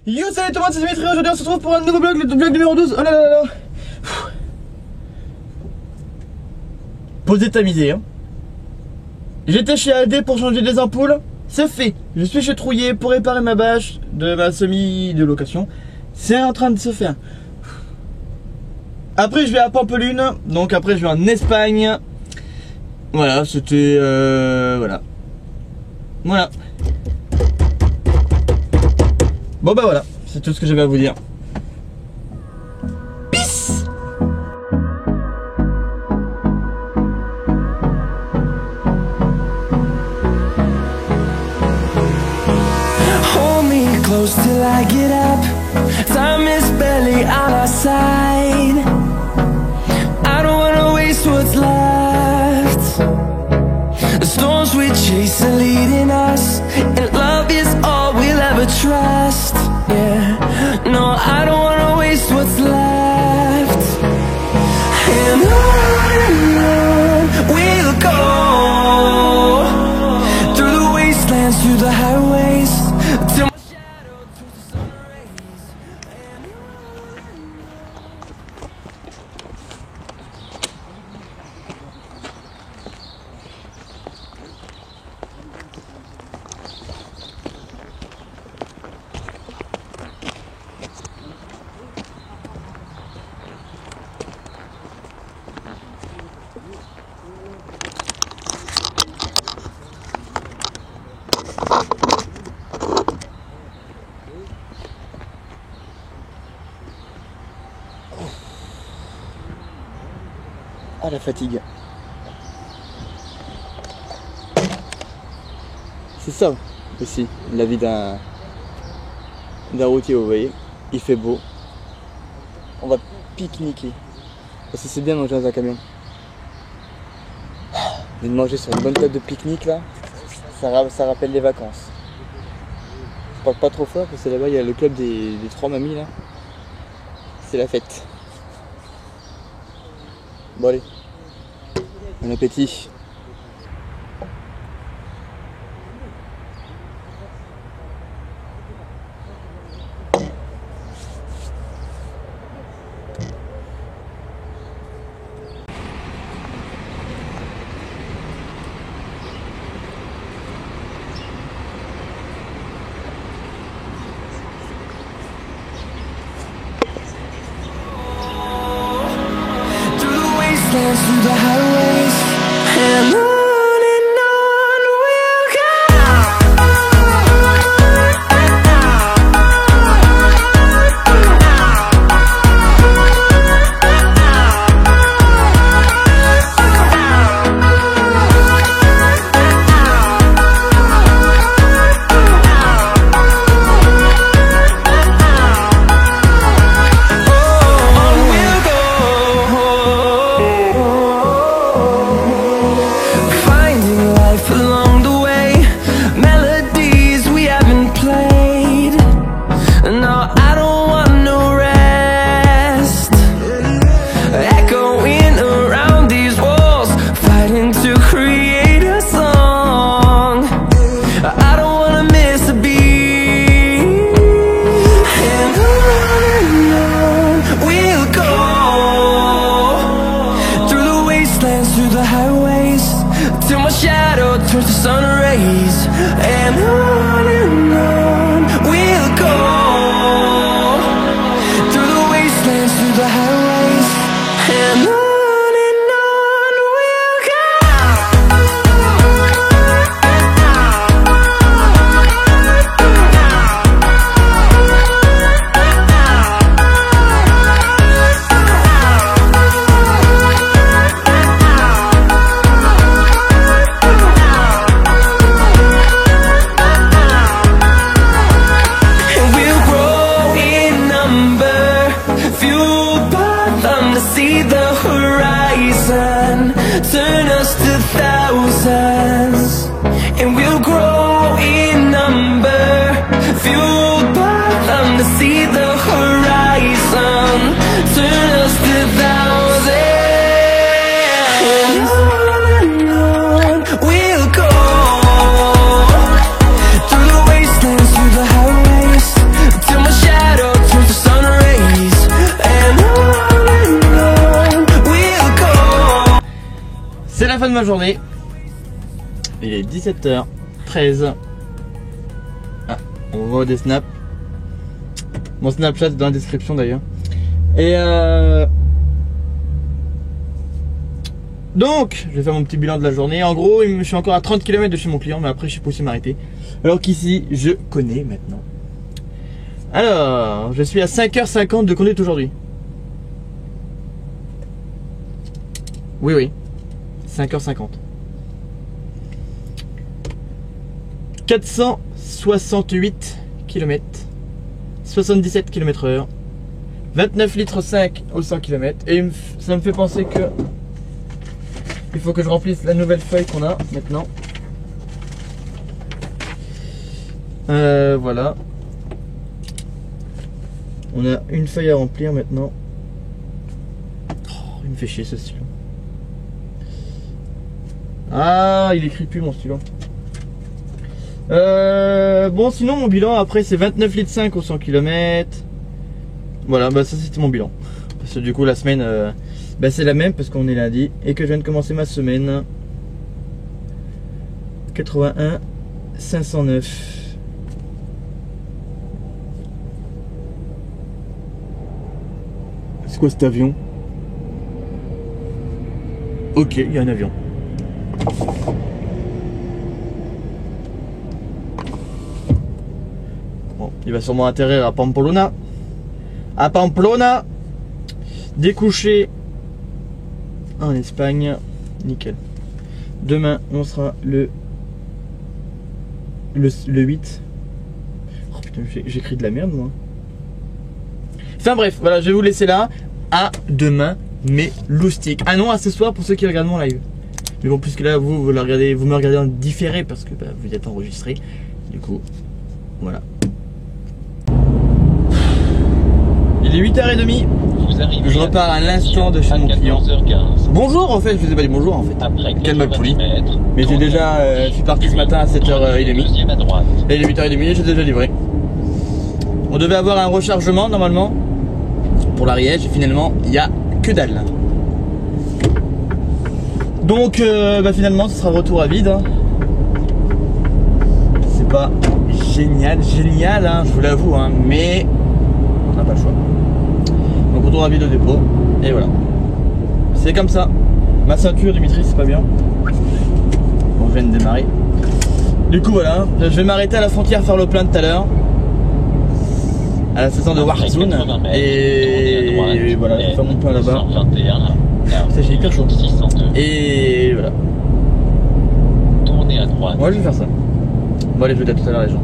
Yo, salut tout le monde, c'est Dimitri. Aujourd'hui on se retrouve pour un nouveau vlog, le vlog numéro 12. Oh là là là. Posez tamisé hein. J'étais chez AD pour changer des ampoules. C'est fait. Je suis chez Trouillet pour réparer ma bâche de ma semi de location. C'est en train de se faire. Après je vais à Pampelune. Donc après je vais en Espagne. Voilà, c'était voilà. Voilà. Bon bah voilà, c'est tout ce que j'avais à vous dire. Peace. Hold me close till I get up. Time is barely on our side. I don't wanna waste what's left. The storms we chase are leading us, and love is all we'll ever trust. Yeah, no, I don't wanna waste what's left. And on we'll go, through the wastelands, through the highways, till my shadow turns to sun rays. Ah la fatigue. C'est ça aussi la vie d'un routier, vous voyez. Il fait beau. On va pique-niquer. Parce que c'est bien de manger dans un camion. De manger sur une bonne table de pique-nique là, ça rappelle les vacances. Je parle pas trop fort parce que là-bas il y a le club des trois mamies là. C'est la fête. Bon allez, bon appétit. Through the highways, and on we'll go. ma journée. Il est 17h13. Ah, on voit des snaps. Mon Snapchat est dans la description d'ailleurs. Et donc, je vais faire mon petit bilan de la journée. En gros, je suis encore à 30 km de chez mon client, mais après je suis poussé m'arrêter. Alors qu'ici, je connais maintenant. Alors, je suis à 5h50 de conduite aujourd'hui. Oui. 5h50. 468 km. 77 km/h. 29 litres 5 au 100 km. Et ça me fait penser que il faut que je remplisse la nouvelle feuille qu'on a maintenant. Voilà. On a une feuille à remplir maintenant. Oh, il me fait chier ce stylo. Ah, il écrit plus mon stylo. Bon, sinon mon bilan après c'est 29 litres 5 au 100 km. Voilà, bah ça c'était mon bilan. Parce que du coup la semaine bah, c'est la même parce qu'on est lundi et que je viens de commencer ma semaine. 81 509. C'est quoi cet avion? Ok, il y a un avion. Bon, il va sûrement atterrir à Pamplona. À Pamplona. Découcher en Espagne. Nickel. Demain, on sera le 8. Oh putain, j'écris de la merde moi. Enfin bref, voilà, je vais vous laisser là. À demain, mes loustiques. Ah non, à ce soir pour ceux qui regardent mon live. Mais bon, puisque là, vous me regardez en différé parce que bah, vous êtes enregistré. Du coup, voilà. Il est 8h30. Je repars à l'instant de chez mon client. Bonjour en fait, je vous ai pas dit bonjour en fait. Quel mal poli. Mais j'ai déjà, je suis parti ce matin à 7h30. Et il est 8h30 et j'ai déjà livré. On devait avoir un rechargement normalement pour l'Ariège et finalement il n'y a que dalle. Donc bah, finalement ce sera retour à vide. Hein. C'est pas génial hein, je vous l'avoue, hein, mais on n'a pas le choix. Donc retour à vide au dépôt et voilà. C'est comme ça. Ma ceinture Dimitri c'est pas bien. Bon je viens de démarrer. Du coup voilà, je vais m'arrêter à la frontière faire le plein tout à l'heure. À la station de Warzone et voilà, je vais faire mon plein là-bas. C'est hyper chaud. Et voilà. Tournez à droite. Ouais, je vais faire ça. Bon allez, je vous dis à tout à l'heure les gens.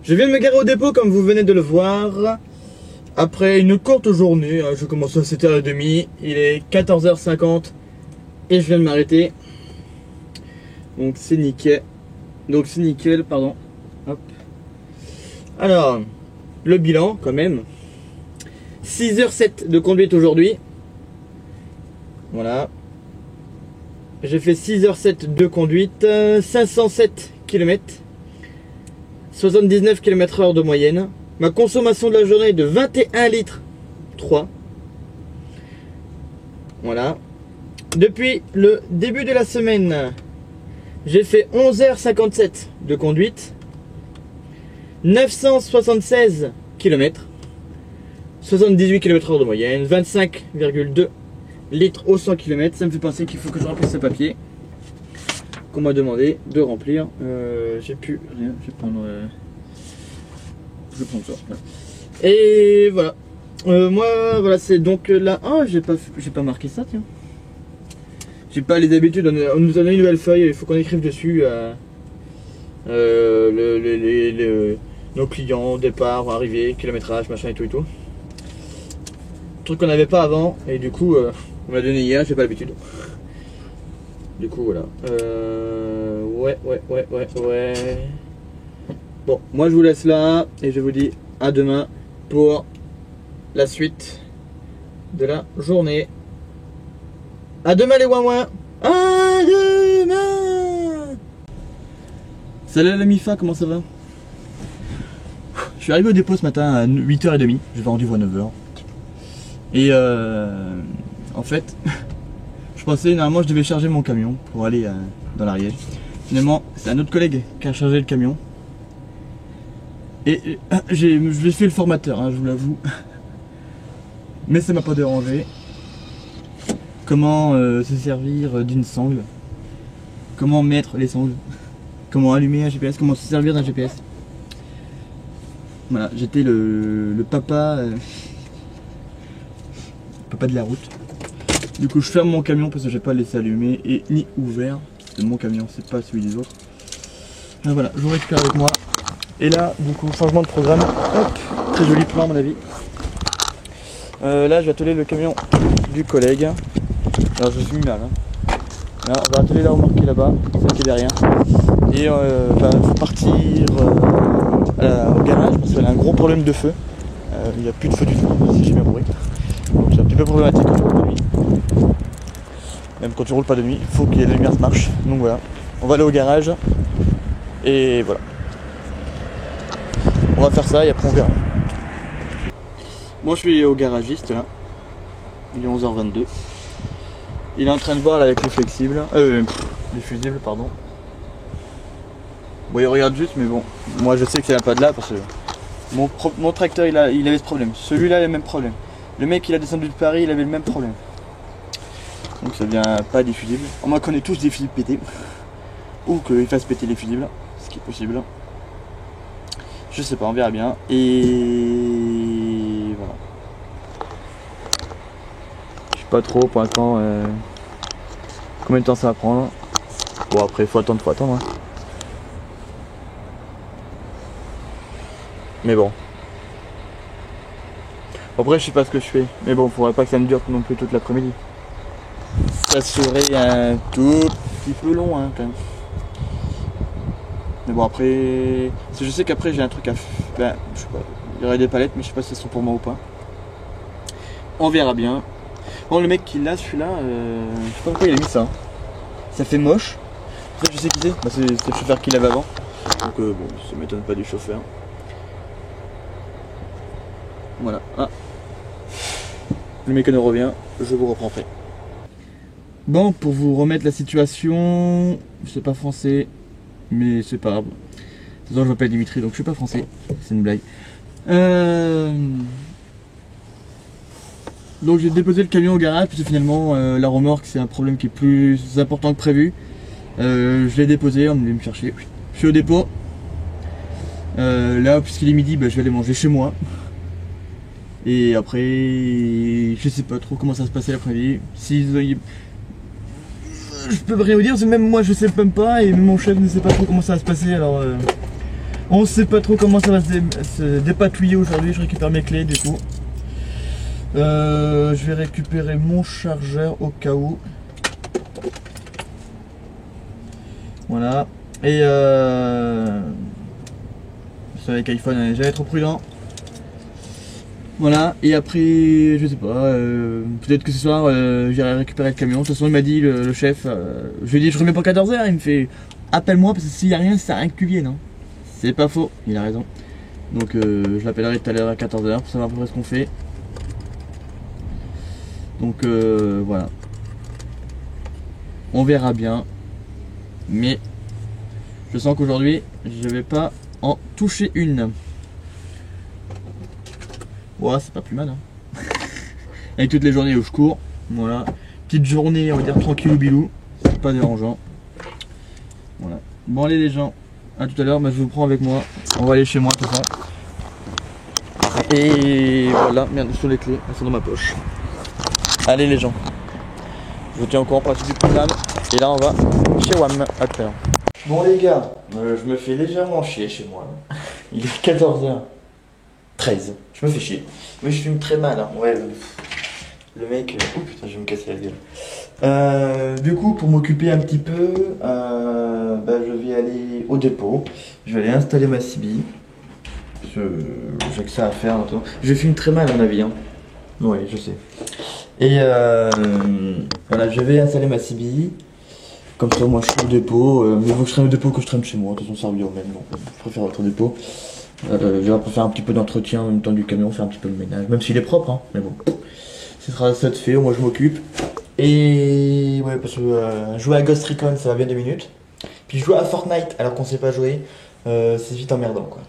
Je viens de me garer au dépôt comme vous venez de le voir. Après une courte journée, je commence à 7h30, il est 14h50 et je viens de m'arrêter. Donc c'est nickel. Pardon. Hop. Alors, le bilan quand même. 6h07 de conduite aujourd'hui. Voilà. J'ai fait 6h07 de conduite, 507 km, 79 km/h de moyenne. Ma consommation de la journée est de 21 litres 3. Voilà. Depuis le début de la semaine, j'ai fait 11h57 de conduite, 976 km, 78 km/h de moyenne, 25,2 litres au 100 km. Ça me fait penser qu'il faut que je remplisse ce papier qu'on m'a demandé de remplir. J'ai plus rien, je vais prendre ça. Et voilà. Moi, voilà, c'est donc là. Ah, j'ai pas marqué ça, tiens. J'ai pas les habitudes. On nous a donné une nouvelle feuille. Il faut qu'on écrive dessus nos clients, départ, arrivée, kilométrage, machin et tout et tout. Truc qu'on n'avait pas avant. Et du coup, on m'a donné hier. J'ai pas l'habitude. Du coup, voilà. Ouais. Bon, moi je vous laisse là et je vous dis à demain pour la suite de la journée. À demain les ouin-ouin. À demain. Salut la MIFA, comment ça va? Je suis arrivé au dépôt ce matin à 8h30, j'ai vendu à 9h. Et en fait, je pensais normalement je devais charger mon camion pour aller dans l'Ariège. Finalement, c'est un autre collègue qui a chargé le camion. Et j'ai fait le formateur, hein, je vous l'avoue. Mais ça m'a pas dérangé. Comment se servir d'une sangle. Comment mettre les sangles. Comment allumer un GPS. Comment se servir d'un GPS. Voilà, j'étais le papa. Papa de la route. Du coup, je ferme mon camion parce que je vais pas le laisser allumer et ni ouvert. C'est mon camion, c'est pas celui des autres. Et voilà, je vous récupère avec moi. Et là, du coup, changement de programme. Hop, très joli plan à mon avis. Là, je vais atteler le camion du collègue. Alors, je suis mis mal. Hein. Là, on va atteler la remorque qui est là-bas, celle qui est derrière. Et il faut partir au garage parce qu'elle a un gros problème de feu. Il n'y a plus de feu du tout, si j'ai bien compris. Donc, c'est un petit peu problématique quand tu roules de nuit. Même quand tu roules pas de nuit, il faut que la lumière se marche. Donc voilà, on va aller au garage. Et voilà. On va faire ça et après on verra. Moi je suis au garagiste là. Il est 11h22. Il est en train de voir là, avec les flexibles. Les fusibles pardon. Bon il regarde juste mais bon. Moi je sais que ça vient pas de là parce que mon tracteur il avait ce problème. Celui-là il a le même problème. Le mec il a descendu de Paris il avait le même problème. Donc ça vient pas des fusibles. On m'en connaît tous des fusibles pétés. Ou qu'il fasse péter les fusibles. Ce qui est possible. Je sais pas, on verra bien. Et voilà. Je sais pas trop pour l'instant combien de temps ça va prendre. Bon après faut attendre. Hein. Mais bon. Après je sais pas ce que je fais. Mais bon, faudrait pas que ça me dure non plus toute l'après-midi. Ça serait un tout petit peu long hein, quand même. Mais bon après, je sais qu'après j'ai un truc à faire, je sais pas, il y aurait des palettes mais je sais pas si elles sont pour moi ou pas. On verra bien. Bon le mec qui l'a celui-là, je sais pas pourquoi il a mis ça. Ça fait moche. En fait je sais qui c'est, c'est le chauffeur qui l'avait avant. Donc bon, ça m'étonne pas du chauffeur. Voilà. Ah. Le mécano revient, je vous reprends après. Bon, pour vous remettre la situation, je sais pas français. Mais c'est pas grave. De toute façon, je m'appelle Dimitri, donc je suis pas français. C'est une blague. Donc j'ai déposé le camion au garage, puisque finalement la remorque c'est un problème qui est plus important que prévu. Je l'ai déposé, on est venu me chercher. Je suis au dépôt. Là, puisqu'il est midi, je vais aller manger chez moi. Et après, je sais pas trop comment ça va se passer l'après-midi. Je peux rien vous dire, parce que même moi je sais même pas et même mon chef ne sait pas trop comment ça va se passer, alors On sait pas trop comment ça va se dépatouiller aujourd'hui. Je récupère mes clés du coup. Je vais récupérer mon chargeur au cas où. Voilà. Et c'est avec iPhone, on est jamais trop prudent. Voilà. Et après, je sais pas. Peut-être que ce soir, j'irai récupérer le camion. De toute façon, il m'a dit le chef. Je lui ai dit, je reviens pour 14 h. Il me fait, appelle-moi parce que s'il y a rien, ça sert à rien que tu viennes. Hein. C'est pas faux. Il a raison. Donc, je l'appellerai tout à l'heure à 14 h pour savoir à peu près ce qu'on fait. Donc voilà, on verra bien, mais je sens qu'aujourd'hui je vais pas en toucher une. Ouais, c'est pas plus mal hein. Avec toutes les journées où je cours, voilà, petite journée on va dire tranquille ou bilou, c'est pas dérangeant. Voilà, bon allez les gens, à tout à l'heure, je vous prends avec moi, on va aller chez moi de toute façon. Et voilà, merde, sur les clés, elles sont dans ma poche. Allez les gens, je vous tiens au courant pour la suite du programme. Et là on va chez WAM, à tout à l'heure. Bon les gars, je me fais légèrement chier chez moi. Il est 14h13, je me fais chier. Mais je fume très mal, hein. Ouais, le mec... Oh putain, je vais me casser la gueule. Du coup, pour m'occuper un petit peu, je vais aller au dépôt. Je vais aller installer ma CB. J'ai que ça à faire. Je fume très mal à mon avis, hein. Ouais, je sais. Et voilà, je vais installer ma CB. Comme ça, moi je suis au dépôt. Mais il faut que je traîne au dépôt que je traîne chez moi. De toute façon, ça revient au même. Donc, je préfère être au dépôt. Je vais faire un petit peu d'entretien en même temps du camion, faire un petit peu de ménage. Même s'il est propre, hein. Mais bon, ce sera ça de fait. Moi je m'occupe. Et ouais, parce que jouer à Ghost Recon ça va bien 2 minutes. Puis jouer à Fortnite alors qu'on sait pas jouer, c'est vite emmerdant quoi.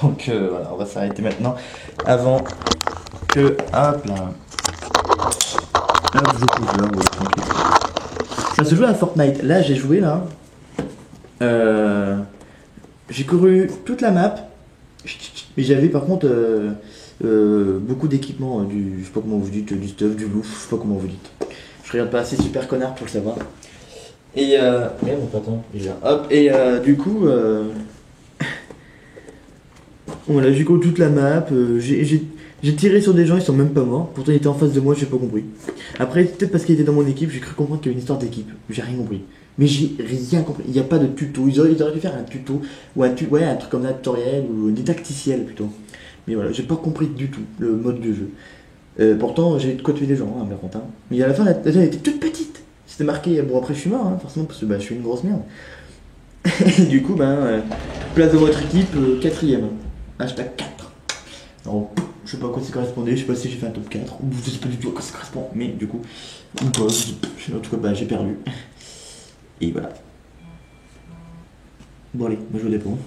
Donc voilà, on va s'arrêter maintenant. Avant que. Hop là. Hop, je couche là, ouais, tranquille. Ça se joue à Fortnite. Là, j'ai joué là. J'ai couru toute la map. Mais j'avais par contre beaucoup d'équipements. Je sais pas comment vous dites, du stuff, du loot, je sais pas comment vous dites. Je regarde pas assez Super Connard pour le savoir. Et merde, attends, déjà. Hop, et du coup. Voilà, j'ai couru toute la map. J'ai tiré sur des gens, ils sont même pas morts. Pourtant, ils étaient en face de moi, j'ai pas compris. Après, peut-être parce qu'ils étaient dans mon équipe, j'ai cru comprendre qu'il y avait une histoire d'équipe. J'ai rien compris. Mais j'ai rien compris. Il n'y a pas de tuto. Ils auraient dû faire un tuto. Ou un truc comme un tutoriel ou des tacticiels plutôt. Mais voilà, j'ai pas compris du tout le mode de jeu. Pourtant, j'ai de quoi tuer des gens, hein, mais content. Mais à la fin, la zone était toute petite. C'était marqué. Bon, après, je suis mort, hein, forcément, parce que je suis une grosse merde. Et du coup, place de votre équipe, 4ème. Hashtag 4. Alors, je sais pas à quoi ça correspondait, je sais pas si j'ai fait un top 4, ou je sais pas du tout à quoi ça correspond, mais du coup, en tout cas, j'ai perdu. Et voilà. Bon, allez, moi je vous dépends.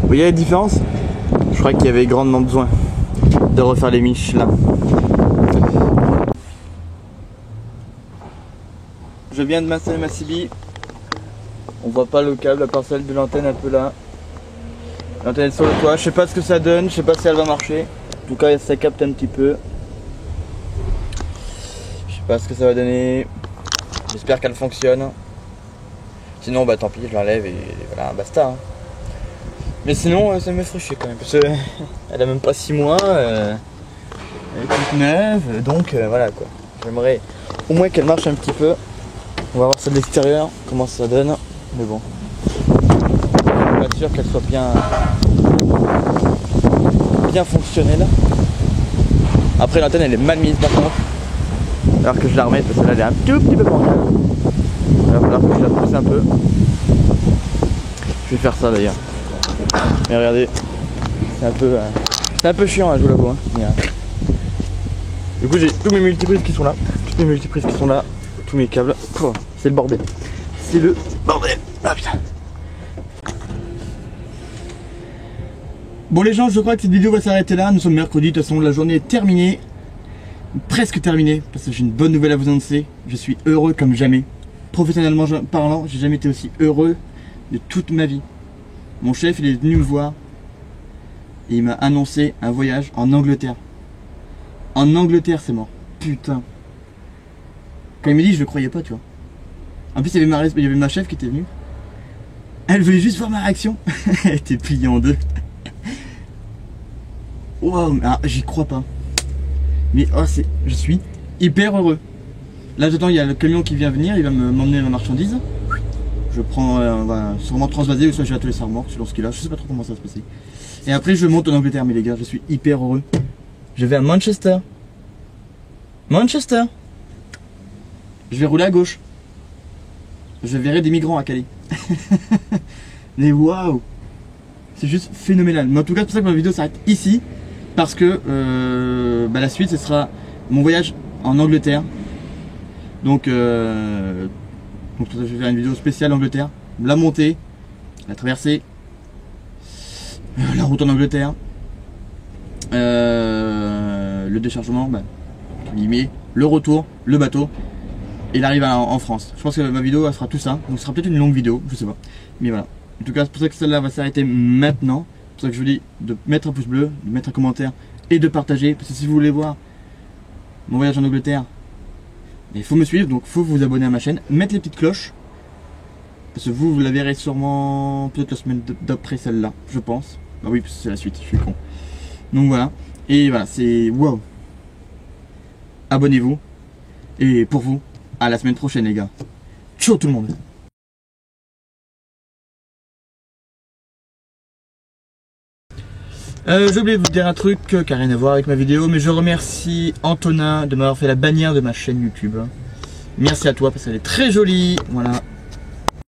Vous voyez la différence? Je crois qu'il y avait grandement besoin de refaire les miches là. Je viens de m'installer ma CB. On voit pas le câble, la parcelle de l'antenne un peu là. L'antenne est sur le toit. Je sais pas ce que ça donne, je sais pas si elle va marcher. En tout cas, ça capte un petit peu. Je sais pas ce que ça va donner. J'espère qu'elle fonctionne. Sinon, bah tant pis, je l'enlève et voilà, basta. Hein. Mais sinon, ça me ferait chier quand même, parce qu'elle a même pas 6 mois, elle est toute neuve, donc voilà quoi. J'aimerais au moins qu'elle marche un petit peu. On va voir ça de l'extérieur, comment ça donne, mais bon. Je suis pas sûr qu'elle soit bien fonctionnelle. Après l'antenne elle est mal mise par contre, alors que je la remette parce que là elle est un tout petit peu bancale. Il va falloir que je la pousse un peu. Je vais faire ça d'ailleurs. Mais regardez, c'est un peu chiant, hein, je vous l'avoue. Hein. Mais, du coup, j'ai tous mes multiprises qui sont là, tous mes câbles. C'est le bordel. C'est le bordel. Ah putain. Bon les gens, je crois que cette vidéo va s'arrêter là. Nous sommes mercredi, de toute façon la journée est terminée. Presque terminée, parce que j'ai une bonne nouvelle à vous annoncer. Je suis heureux comme jamais. Professionnellement parlant, j'ai jamais été aussi heureux de toute ma vie. Mon chef, il est venu me voir et il m'a annoncé un voyage en Angleterre. En Angleterre, c'est mort. Putain. Quand il m'a dit, je le croyais pas, tu vois. En plus, il y avait ma chef qui était venue. Elle voulait juste voir ma réaction. Elle était pliée en deux. Wow, j'y crois pas. Mais oh, je suis hyper heureux. Là, j'attends, il y a le camion qui vient venir, il va m'emmener ma marchandise. Je prends, on va sûrement transvaser, ou soit je vais atteler sa remorque selon ce qu'il a. Je sais pas trop comment ça va se passer. Et après, je monte en Angleterre, mais les gars, je suis hyper heureux. Je vais à Manchester. Manchester. Je vais rouler à gauche. Je verrai des migrants à Calais. Mais waouh, c'est juste phénoménal. Mais en tout cas, c'est pour ça que ma vidéo s'arrête ici. Parce que la suite, ce sera mon voyage en Angleterre. Donc je vais faire une vidéo spéciale Angleterre. La montée, la traversée, la route en Angleterre, le déchargement, entre guillemets, le retour, le bateau et l'arrivée en France. Je pense que ma vidéo elle fera tout ça. Donc ce sera peut-être une longue vidéo, je sais pas. Mais voilà. En tout cas, c'est pour ça que celle-là va s'arrêter maintenant. C'est pour ça que je vous dis de mettre un pouce bleu, de mettre un commentaire et de partager. Parce que si vous voulez voir mon voyage en Angleterre, il faut me suivre, donc il faut vous abonner à ma chaîne, mettre les petites cloches. Parce que vous la verrez sûrement peut-être la semaine d'après celle-là, je pense. Ah oui, parce que c'est la suite, je suis con. Donc voilà. Et voilà, c'est wow. Abonnez-vous. Et pour vous, à la semaine prochaine les gars. Ciao tout le monde. J'ai oublié de vous dire un truc qui n'a rien à voir avec ma vidéo, mais je remercie Antonin de m'avoir fait la bannière de ma chaîne YouTube. Merci à toi parce qu'elle est très jolie. Voilà.